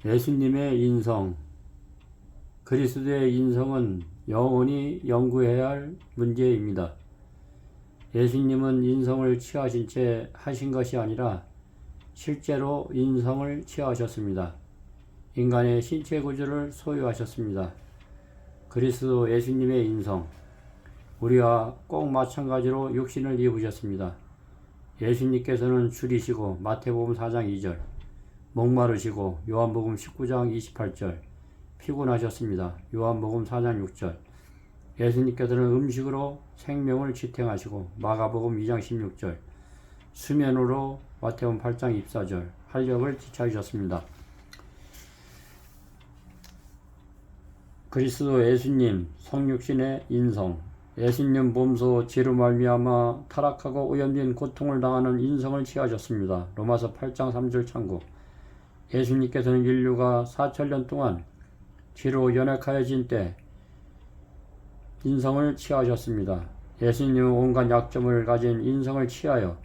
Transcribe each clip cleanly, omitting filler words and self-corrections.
예수님의 인성. 그리스도의 인성은 영원히 연구해야 할 문제입니다. 예수님은 인성을 취하신 채 하신 것이 아니라 실제로 인성을 취하셨습니다. 인간의 신체 구조를 소유하셨습니다. 그리스도 예수님의 인성. 우리와 꼭 마찬가지로 육신을 입으셨습니다. 예수님께서는 줄이시고 마태복음 4장 2절, 목마르시고 요한복음 19장 28절, 피곤하셨습니다. 요한복음 4장 6절. 예수님께서는 음식으로 생명을 지탱하시고 마가복음 2장 16절, 수면으로 마태복음 8장 24절 활력을 지차하셨습니다. 그리스도 예수님 성육신의 인성. 예수님 몸소 죄로 말미암아 타락하고 오염된 고통을 당하는 인성을 취하셨습니다. 로마서 8장 3절 참고. 예수님께서는 인류가 4천년 동안 죄로 연약하여진 때 인성을 취하셨습니다. 예수님은 온갖 약점을 가진 인성을 취하여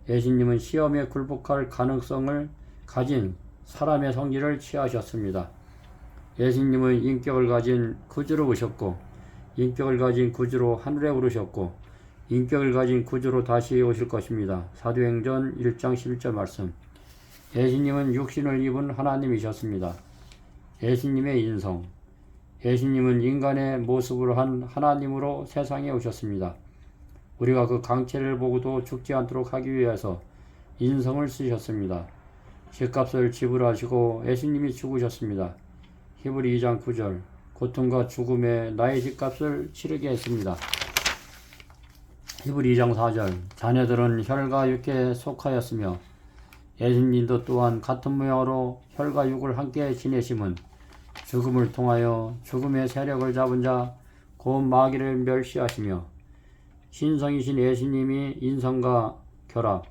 예수님은 시험에 굴복할 가능성을 가진 사람의 성질을 취하셨습니다. 예수님은 인격을 가진 구주로 오셨고 인격을 가진 구주로 하늘에 오르셨고 인격을 가진 구주로 다시 오실 것입니다. 사도행전 1장 11절 말씀. 예수님은 육신을 입은 하나님이셨습니다. 예수님의 인성. 예수님은 인간의 모습을 한 하나님으로 세상에 오셨습니다. 우리가 그 강체를 보고도 죽지 않도록 하기 위해서 인성을 쓰셨습니다. 죄값을 지불하시고 예수님이 죽으셨습니다. 히브리 2장 9절. 고통과 죽음에 나의 죄값을 치르게 했습니다. 히브리 2장 4절. 자녀들은 혈과 육에 속하였으며 예수님도 또한 같은 모양으로 혈과 육을 함께 지내심은 죽음을 통하여 죽음의 세력을 잡은 자 곧 마귀를 멸시하시며 신성이신 예수님이 인성과 결합,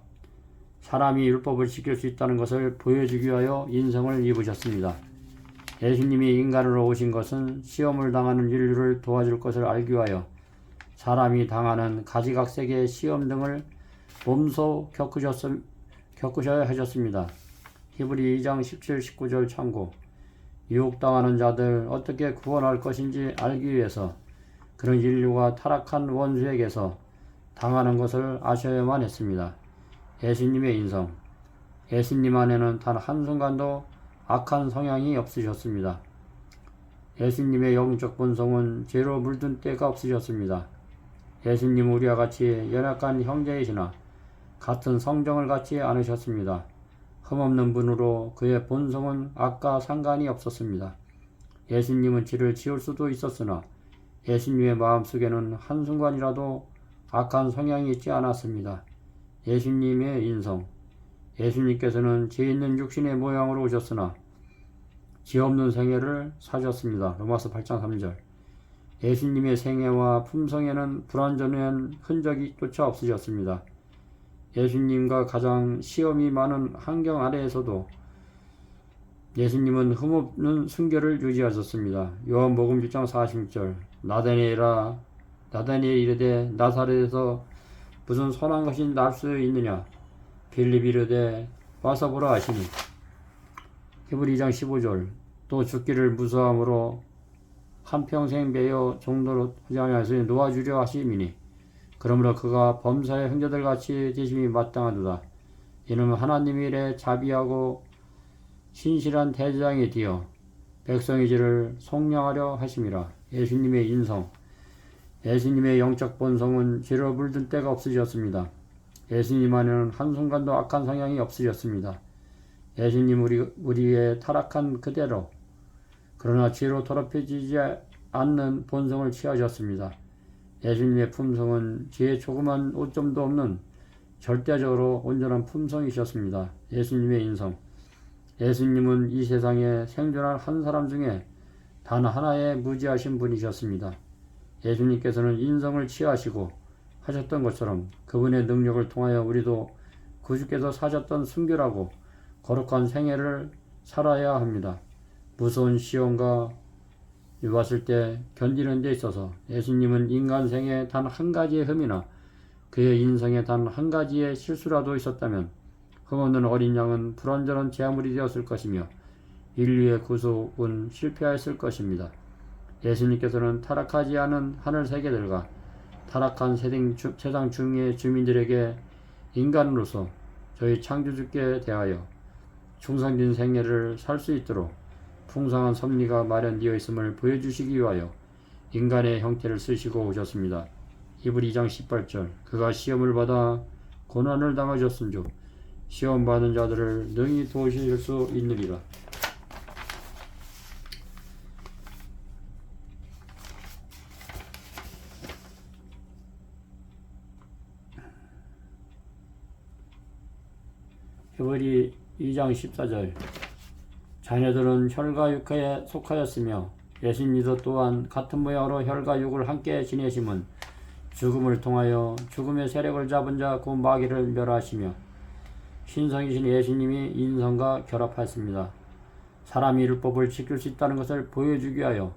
사람이 율법을 지킬 수 있다는 것을 보여주기 위하여 인성을 입으셨습니다. 예수님이 인간으로 오신 것은 시험을 당하는 인류를 도와줄 것을 알기 위하여 사람이 당하는 가지각색의 시험 등을 몸소 겪으셔야 하셨습니다. 히브리 2장 17, 19절 참고. 유혹당하는 자들 어떻게 구원할 것인지 알기 위해서 그런 인류가 타락한 원수에게서 당하는 것을 아셔야만 했습니다. 예수님의 인성. 예수님 안에는 단 한순간도 악한 성향이 없으셨습니다. 예수님의 영적 본성은 죄로 물든 때가 없으셨습니다. 예수님 우리와 같이 연약한 형제이시나 같은 성정을 갖지 않으셨습니다. 흠없는 분으로 그의 본성은 악과 상관이 없었습니다. 예수님은 죄를 지을 수도 있었으나 예수님의 마음속에는 한순간이라도 악한 성향이 있지 않았습니다. 예수님의 인성. 예수님께서는 죄 있는 육신의 모양으로 오셨으나 죄 없는 생애를 사셨습니다. 로마서 8장 3절. 예수님의 생애와 품성에는 불완전한 흔적이 조차 없으셨습니다. 예수님과 가장 시험이 많은 환경 아래에서도 예수님은 흠없는 순결을 유지하셨습니다. 요한복음 6장 40절. 나다니엘이 이르되 나사렛에서 무슨 선한 것이 날 수 있느냐? 빌립이 이르되 와서 보라 하시니. 히브리 2장 15절. 또 죽기를 무서함으로 한평생 매여 종로로 하지 아니하였으니 놓아주려 하심이니. 그러므로 그가 범사의 형제들 같이 되심이 마땅하도다. 이는 하나님의 일에 자비하고 신실한 대제장이 되어 백성의 죄를 속량하려 하심이라. 예수님의 인성. 예수님의 영적 본성은 죄로 물든 때가 없으셨습니다. 예수님 안에는 한순간도 악한 성향이 없으셨습니다. 예수님 우리의 타락한 그대로 그러나 죄로 더럽혀지지 않는 본성을 취하셨습니다. 예수님의 품성은 죄의 조그만 오점도 없는 절대적으로 온전한 품성이셨습니다. 예수님의 인성. 예수님은 이 세상에 생존한 한 사람 중에 단 하나의 무지하신 분이셨습니다. 예수님께서는 인성을 취하시고 하셨던 것처럼 그분의 능력을 통하여 우리도 구주께서 사셨던 순결하고 거룩한 생애를 살아야 합니다. 무서운 시험과 왔을 때 견디는 데 있어서 예수님은 인간 생에 단 한 가지의 흠이나 그의 인생에 단 한 가지의 실수라도 있었다면 흠없는 어린 양은 불완전한 제물이 되었을 것이며 인류의 구속은 실패하였을 것입니다. 예수님께서는 타락하지 않은 하늘 세계들과 타락한 세상 중의 주민들에게 인간으로서 저희 창조주께 대하여 충성된 생애를 살 수 있도록 풍성한 섭리가 마련되어 있음을 보여주시기 위하여 인간의 형태를 쓰시고 오셨습니다. 히브리 2장 18절 그가 시험을 받아 고난을 당하셨은즉 시험받은 자들을 능히 도우실 수 있느니라. 히브리 2장 14절 자녀들은 혈과 육에 속하였으며 예수님도 또한 같은 모양으로 혈과 육을 함께 지내심은 죽음을 통하여 죽음의 세력을 잡은 자 곧 마귀를 멸하시며 신성이신 예수님이 인성과 결합하였습니다. 사람이 율법을 지킬 수 있다는 것을 보여주기 위하여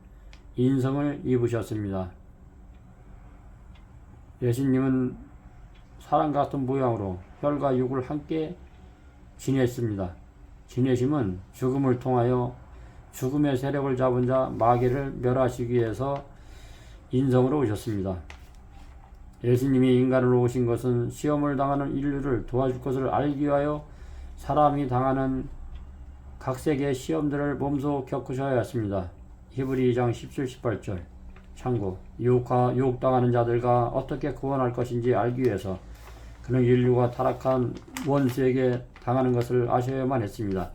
인성을 입으셨습니다. 예수님은 사람 같은 모양으로 혈과 육을 함께 지냈습니다. 지내심은 죽음을 통하여 죽음의 세력을 잡은 자 마귀를 멸하시기 위해서 인성으로 오셨습니다. 예수님이 인간으로 오신 것은 시험을 당하는 인류를 도와줄 것을 알기 위하여 사람이 당하는 각색의 시험들을 몸소 겪으셔야 했습니다. 히브리 2장 17, 18절 참고 유혹당하는 자들과 어떻게 구원할 것인지 알기 위해서 그는 인류가 타락한 원수에게 당하는 것을 아셔야만 했습니다.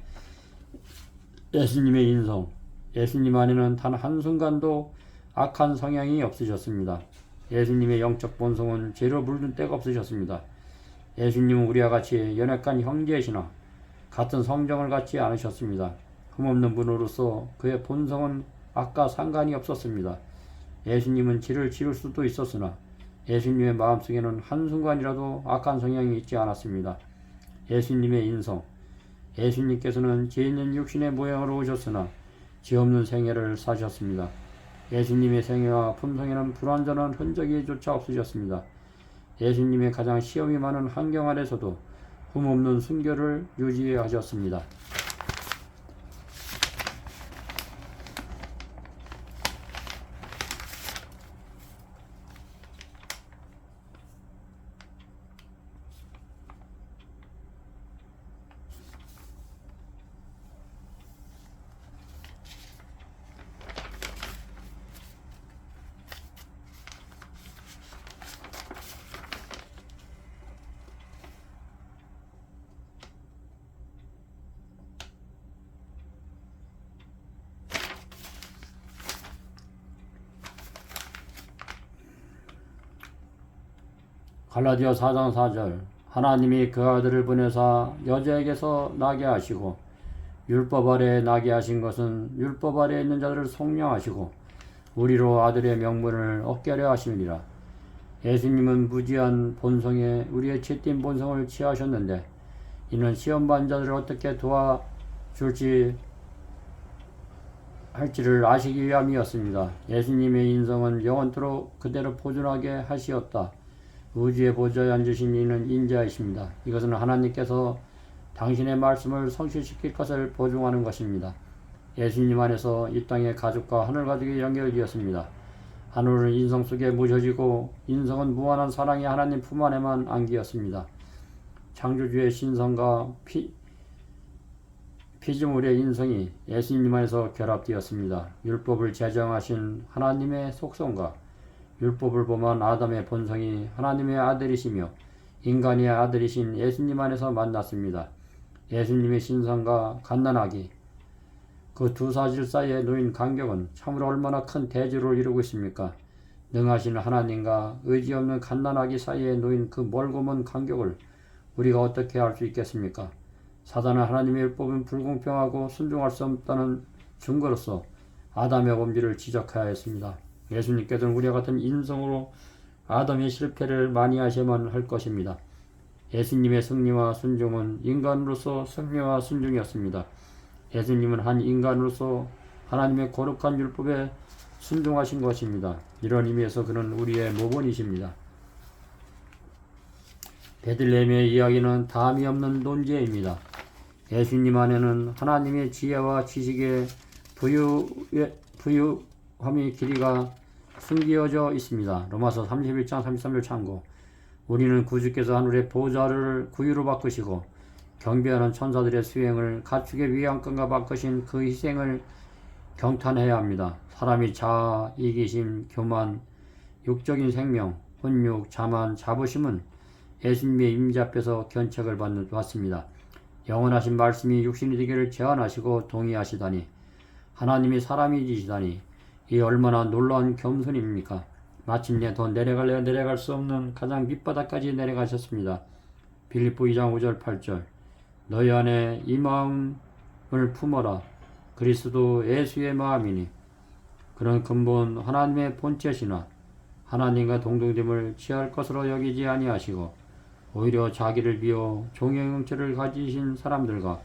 예수님의 인성, 예수님 안에는 단 한순간도 악한 성향이 없으셨습니다. 예수님의 영적 본성은 죄로 물든 때가 없으셨습니다. 예수님은 우리와 같이 연약한 형제이시나 같은 성정을 갖지 않으셨습니다. 흠없는 분으로서 그의 본성은 악과 상관이 없었습니다. 예수님은 죄를 지을 수도 있었으나 예수님의 마음속에는 한순간이라도 악한 성향이 있지 않았습니다. 예수님의 인성, 예수님께서는 죄 있는 육신의 모양으로 오셨으나 죄 없는 생애를 사셨습니다. 예수님의 생애와 품성에는 불완전한 흔적이 조차 없으셨습니다. 예수님의 가장 시험이 많은 환경 아래서도 흠없는 순결을 유지하셨습니다. 갈라디아 4장 4절 하나님이 그 아들을 보내사 여자에게서 나게 하시고 율법 아래에 나게 하신 것은 율법 아래에 있는 자들을 속량하시고 우리로 아들의 명분을 얻게 하려 하심이니라. 예수님은 무지한 본성에 우리의 죄된 본성을 취하셨는데 이는 시험받은 자들을 어떻게 도와줄지 할지를 아시기 위함이었습니다. 예수님의 인성은 영원토록 그대로 보존하게 하시었다. 우주의 보좌에 앉으신 이는 인자이십니다. 이것은 하나님께서 당신의 말씀을 성취시킬 것을 보증하는 것입니다. 예수님 안에서 이 땅의 가족과 하늘 가족이 연결되었습니다. 하늘은 인성 속에 묻혀지고 인성은 무한한 사랑의 하나님 품 안에만 안기었습니다. 창조주의 신성과 피조물의 인성이 예수님 안에서 결합되었습니다. 율법을 제정하신 하나님의 속성과 율법을 범한 아담의 본성이 하나님의 아들이시며 인간의 아들이신 예수님 안에서 만났습니다. 예수님의 신성과 갓난아기 그 두 사실 사이에 놓인 간격은 참으로 얼마나 큰 대조를 이루고 있습니까? 능하신 하나님과 의지 없는 갓난아기 사이에 놓인 그 멀고 먼 간격을 우리가 어떻게 알 수 있겠습니까? 사단은 하나님의 율법은 불공평하고 순종할 수 없다는 증거로서 아담의 범죄를 지적해야 했습니다. 예수님께서는 우리와 같은 인성으로 아담의 실패를 많이 하셔야만 할 것입니다. 예수님의 승리와 순종은 인간으로서 승리와 순종이었습니다. 예수님은 한 인간으로서 하나님의 거룩한 율법에 순종하신 것입니다. 이런 의미에서 그는 우리의 모본이십니다. 베들레헴의 이야기는 다함이 없는 논제입니다. 예수님 안에는 하나님의 지혜와 지식의 부유함의 길이가 숨겨져 있습니다. 로마서 31장 33절 참고. 우리는 구주께서 하늘의 보좌를 구유로 바꾸시고 경배하는 천사들의 수행을 가축의 위안감과 바꾸신 그 희생을 경탄해야 합니다. 사람이 자아, 이기심, 교만, 육적인 생명, 혼육, 자만, 자부심은 예수님의 임재 앞에서 견책을 받습니다. 영원하신 말씀이 육신이 되기를 제안하시고 동의하시다니, 하나님이 사람이 되시다니, 이 얼마나 놀라운 겸손입니까? 마침내 더 내려갈 수 없는 가장 밑바닥까지 내려가셨습니다. 빌립보 2장 5절 8절. 너희 안에 이 마음을 품어라. 그리스도 예수의 마음이니. 그런 근본 하나님의 본체시나 하나님과 동등됨을 취할 것으로 여기지 아니하시고 오히려 자기를 비워 종의 형체를 가지신 사람들과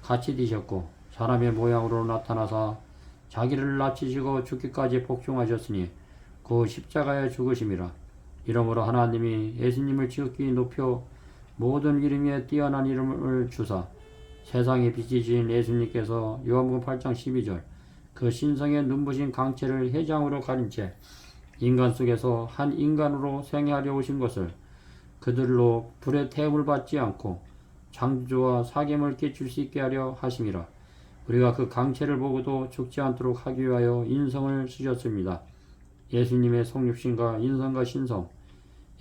같이 되셨고 사람의 모양으로 나타나사 자기를 낮추시고 죽기까지 복종하셨으니 그 십자가의 죽으심이라. 이러므로 하나님이 예수님을 지극히 높여 모든 이름 위에 뛰어난 이름을 주사 세상의 빛이신 예수님께서 요한복음 8장 12절 그 신성의 눈부신 강체를 회장으로 가린 채 인간 속에서 한 인간으로 생애하려 오신 것을 그들로 불의 태움을 받지 않고 창조와 사귐을 끼칠 수 있게 하려 하심이라. 우리가 그 강체를 보고도 죽지 않도록 하기 위하여 인성을 쓰셨습니다. 예수님의 성육신과 인성과 신성,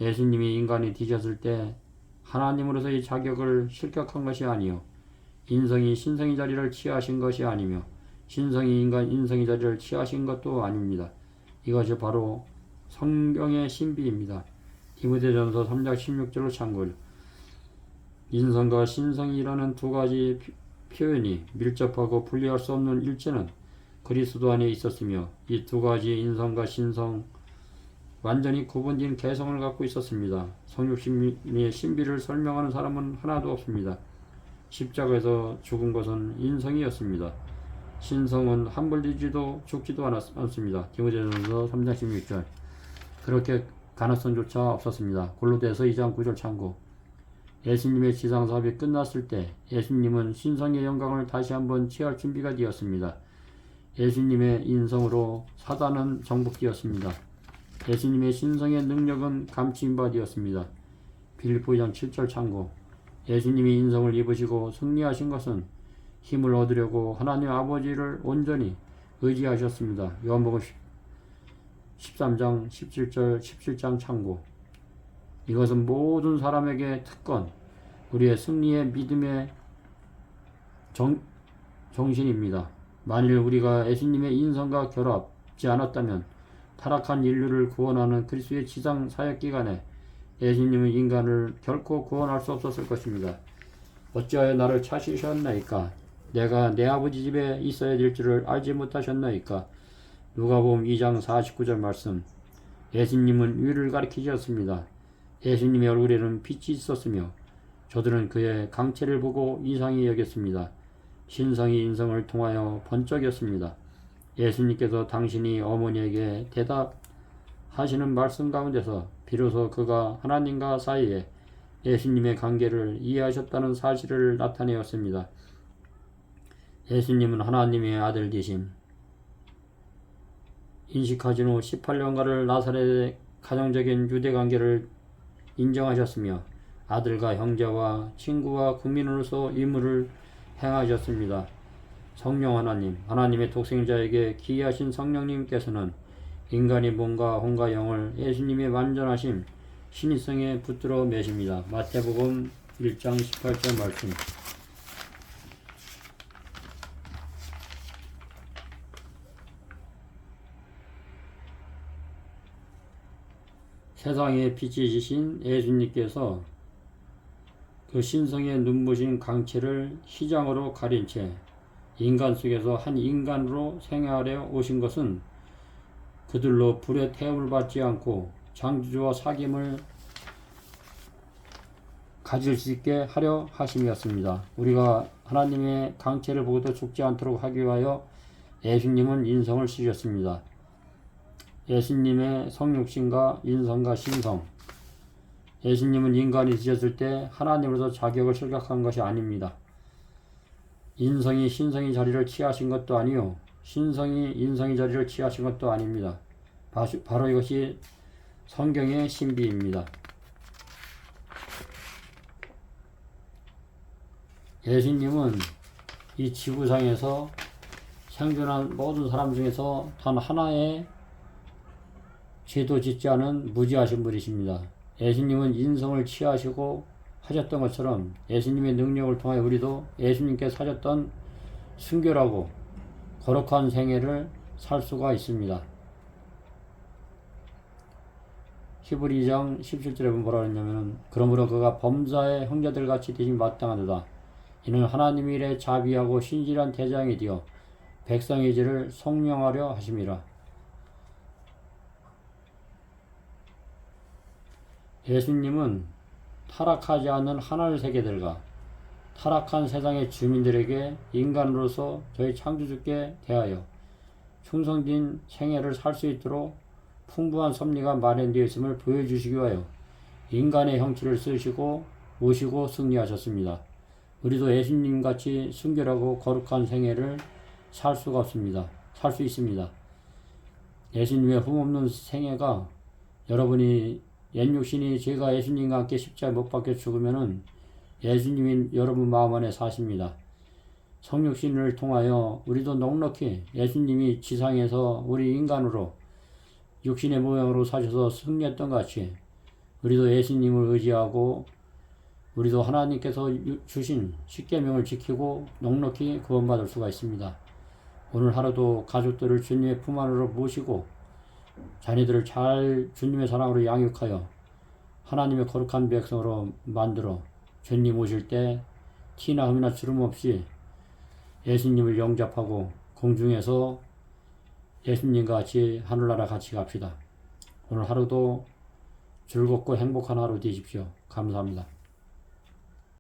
예수님이 인간이 되셨을 때 하나님으로서의 자격을 실격한 것이 아니요 인성이 신성의 자리를 취하신 것이 아니며 신성이 인성의 자리를 취하신 것도 아닙니다. 이것이 바로 성경의 신비입니다. 디모데전서 3장 16절로 참고를. 인성과 신성이라는 두 가지 표현이 밀접하고 분리할 수 없는 일체는 그리스도 안에 있었으며 이 두 가지 인성과 신성 완전히 구분된 개성을 갖고 있었습니다. 성육신의 신비를 설명하는 사람은 하나도 없습니다. 십자가에서 죽은 것은 인성이었습니다. 신성은 함몰되지도 죽지도 않습니다. 디모데전서 3장 16절. 그렇게 가능성조차 없었습니다. 골로새서 2장 9절 참고. 예수님의 지상사업이 끝났을 때 예수님은 신성의 영광을 다시 한번 취할 준비가 되었습니다. 예수님의 인성으로 사단은 정복되었습니다. 예수님의 신성의 능력은 감추인 바 되었습니다. 빌립보 2장 7절 참고. 예수님이 인성을 입으시고 승리하신 것은 힘을 얻으려고 하나님 아버지를 온전히 의지하셨습니다. 요한복음 13장 17절 17장 참고. 이것은 모든 사람에게 특권, 우리의 승리의 믿음의 정신입니다. 만일 우리가 예수님의 인성과 결합지 않았다면 타락한 인류를 구원하는 그리스도의 지상 사역 기간에 예수님은 인간을 결코 구원할 수 없었을 것입니다. 어찌하여 나를 찾으셨나이까? 내가 내 아버지 집에 있어야 될 줄을 알지 못하셨나이까? 누가복음 2장 49절 말씀. 예수님은 위를 가리키셨습니다. 예수님의 얼굴에는 빛이 있었으며 저들은 그의 강체를 보고 이상히 여겼습니다. 신성이 인성을 통하여 번쩍였습니다. 예수님께서 당신이 어머니에게 대답하시는 말씀 가운데서 비로소 그가 하나님과 사이에 예수님의 관계를 이해하셨다는 사실을 나타내었습니다. 예수님은 하나님의 아들 되심, 인식하신 후 18년간을 나사렛의 가정적인 유대관계를 인정하셨으며 아들과 형제와 친구와 국민으로서 임무를 행하셨습니다. 성령 하나님, 하나님의 독생자에게 기이하신 성령님께서는 인간의 몸과 혼과 영을 예수님의 완전하심, 신의성에 붙들어 매십니다. 마태복음 1장 18절 말씀. 세상의 빛이신 예수님께서 그 신성의 눈부신 강체를 휘장으로 가린 채 인간 속에서 한 인간으로 생활하려 오신 것은 그들로 불의 태움을 받지 않고 창조주와 사귐을 가질 수 있게 하려 하심이었습니다. 우리가 하나님의 강체를 보고도 죽지 않도록 하기 위하여 예수님은 인성을 쓰셨습니다. 예수님의 성육신과 인성과 신성. 예수님은 인간이 되셨을 때 하나님으로서 자격을 실격한 것이 아닙니다. 인성이 신성의 자리를 취하신 것도 아니요 신성이 인성의 자리를 취하신 것도 아닙니다. 바로 이것이 성경의 신비입니다. 예수님은 이 지구상에서 생존한 모든 사람 중에서 단 하나의 죄도 짓지 않은 무지하신 분이십니다. 예수님은 인성을 취하시고 하셨던 것처럼 예수님의 능력을 통해 우리도 예수님께서 하셨던 순결하고 거룩한 생애를 살 수가 있습니다. 히브리 2장 17절에 보면 뭐라 그러냐면 그러므로 그가 범사의 형제들같이 되심이 마땅하도다. 이는 하나님의 일에 자비하고 신실한 대장이 되어 백성의 죄를 속량하려 하심이라. 예수님은 타락하지 않는 하늘 세계들과 타락한 세상의 주민들에게 인간으로서 저희 창조주께 대하여 충성된 생애를 살 수 있도록 풍부한 섭리가 마련되어 있음을 보여주시기 위하여 인간의 형체를 쓰시고 모시고 승리하셨습니다. 우리도 예수님같이 순결하고 거룩한 생애를 살 수가 없습니다. 살 수 있습니다. 예수님의 흠없는 생애가 여러분이 옛육신이 제가 예수님과 함께 십자가에 못 박혀 죽으면은 예수님이 여러분 마음 안에 사십니다. 성육신을 통하여 우리도 넉넉히 예수님이 지상에서 우리 인간으로 육신의 모양으로 사셔서 승리했던 것 같이 우리도 예수님을 의지하고 우리도 하나님께서 주신 십계명을 지키고 넉넉히 구원받을 수가 있습니다. 오늘 하루도 가족들을 주님의 품 안으로 모시고 자녀들을 잘 주님의 사랑으로 양육하여 하나님의 거룩한 백성으로 만들어 주님 오실 때 티나 흠이나 주름 없이 예수님을 영접하고 공중에서 예수님과 같이 하늘나라 같이 갑시다. 오늘 하루도 즐겁고 행복한 하루 되십시오. 감사합니다.